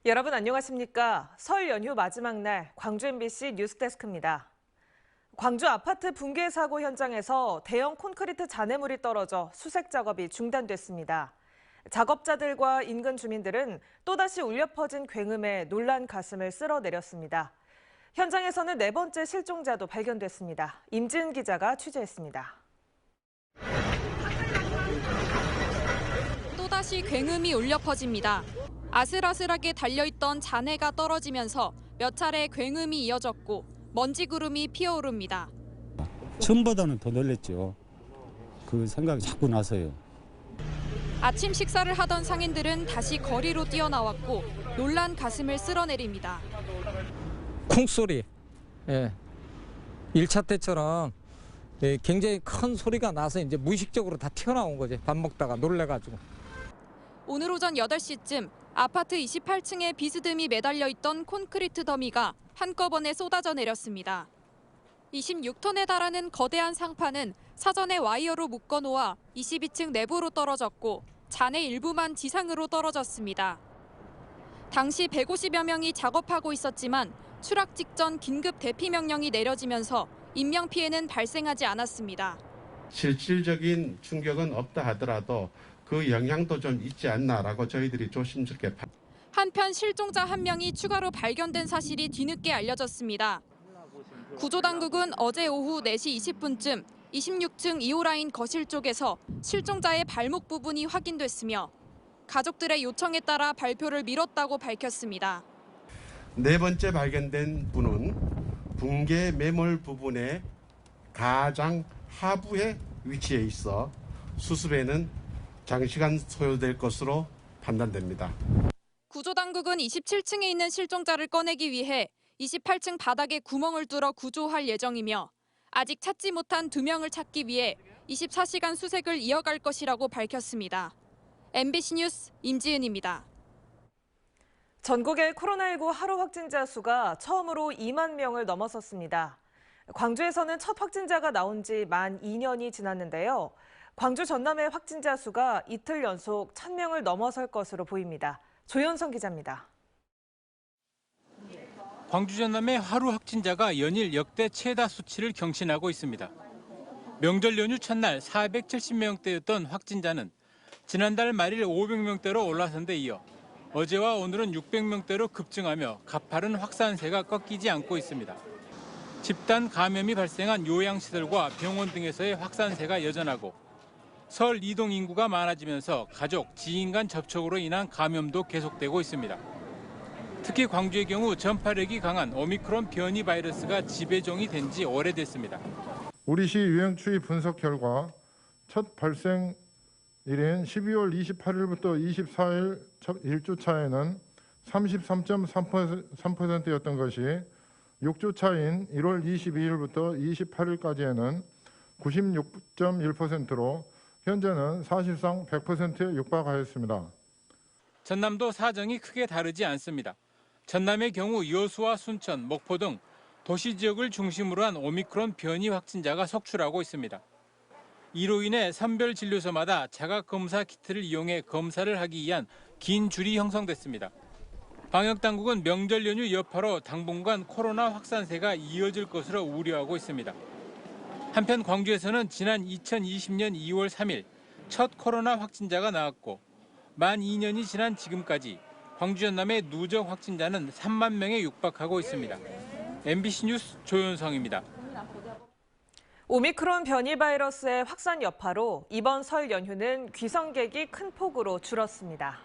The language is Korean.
여러분 안녕하십니까? 설 연휴 마지막 날 광주 MBC 뉴스데스크입니다. 광주 아파트 붕괴 사고 현장에서 대형 콘크리트 잔해물이 떨어져 수색 작업이 중단됐습니다. 작업자들과 인근 주민들은 또다시 울려 퍼진 굉음에 놀란 가슴을 쓸어내렸습니다. 현장에서는 네 번째 실종자도 발견됐습니다. 임지은 기자가 취재했습니다. 또다시 굉음이 울려 퍼집니다. 아슬아슬하게 달려있던 잔해가 떨어지면서 몇 차례 굉음이 이어졌고 먼지 구름이 피어오릅니다. 처음보다는 더 놀랐죠. 그 생각이 자꾸 나서요. 아침 식사를 하던 상인들은 다시 거리로 뛰어나왔고 놀란 가슴을 쓸어내립니다. 콩소리, 1차 때처럼 굉장히 큰 소리가 나서 이제 무의식적으로 다 튀어나온 거지. 밥 먹다가 놀래가지고. 오늘 오전 8시쯤 아파트 28층에 비스듬히 매달려 있던 콘크리트 더미가 한꺼번에 쏟아져 내렸습니다. 26톤에 달하는 거대한 상판은 사전에 와이어로 묶어놓아 22층 내부로 떨어졌고 잔해 일부만 지상으로 떨어졌습니다. 당시 150여 명이 작업하고 있었지만 추락 직전 긴급 대피 명령이 내려지면서 인명피해는 발생하지 않았습니다. 실질적인 충격은 없다 하더라도 그 영향도 좀 있지 않나라고 저희들이 조심스럽게. 한편 실종자 한 명이 추가로 발견된 사실이 뒤늦게 알려졌습니다. 구조당국은 어제 오후 4시 20분쯤 26층 2호 라인 거실 쪽에서 실종자의 발목 부분이 확인됐으며 가족들의 요청에 따라 발표를 미뤘다고 밝혔습니다. 네 번째 발견된 분은 붕괴 매몰 부분의 가장 하부에 위치해 있어 수습에는 장시간 소요될 것으로 판단됩니다. 구조당국은 27층에 있는 실종자를 꺼내기 위해 28층 바닥에 구멍을 뚫어 구조할 예정이며 아직 찾지 못한 2명을 찾기 위해 24시간 수색을 이어갈 것이라고 밝혔습니다. MBC 뉴스 임지은입니다. 전국의 코로나19 하루 확진자 수가 처음으로 2만 명을 넘어섰습니다. 광주에서는 첫 확진자가 나온 지 만 2년이 지났는데요. 광주 전남의 확진자 수가 이틀 연속 1,000명을 넘어설 것으로 보입니다. 조현성 기자입니다. 광주 전남의 하루 확진자가 연일 역대 최다 수치를 경신하고 있습니다. 명절 연휴 첫날 470명대였던 확진자는 지난달 말일 500명대로 올라선 데 이어 어제와 오늘은 600명대로 급증하며 가파른 확산세가 꺾이지 않고 있습니다. 집단 감염이 발생한 요양시설과 병원 등에서의 확산세가 여전하고 설 이동 인구가 많아지면서 가족, 지인 간 접촉으로 인한 감염도 계속되고 있습니다. 특히 광주의 경우 전파력이 강한 오미크론 변이 바이러스가 지배종이 된 지 오래됐습니다. 우리 시 유행 추이 분석 결과 첫 발생일인 12월 28일부터 24일 첫 1주 차에는 33.3%였던 것이 6주 차인 1월 22일부터 28일까지에는 96.1%로 현재는 사실상 100%에 육박하였습니다. 전남도 사정이 크게 다르지 않습니다. 전남의 경우 여수와 순천, 목포 등 도시 지역을 중심으로 한 오미크론 변이 확진자가 속출하고 있습니다. 이로 인해 선별 진료소마다 자가검사 키트를 이용해 검사를 하기 위한 긴 줄이 형성됐습니다. 방역당국은 명절 연휴 여파로 당분간 코로나 확산세가 이어질 것으로 우려하고 있습니다. 한편 광주에서는 지난 2020년 2월 3일 첫 코로나 확진자가 나왔고 만 2년이 지난 지금까지 광주 전남의 누적 확진자는 3만 명에 육박하고 있습니다. MBC 뉴스 조현성입니다. 오미크론 변이 바이러스의 확산 여파로 이번 설 연휴는 귀성객이 큰 폭으로 줄었습니다.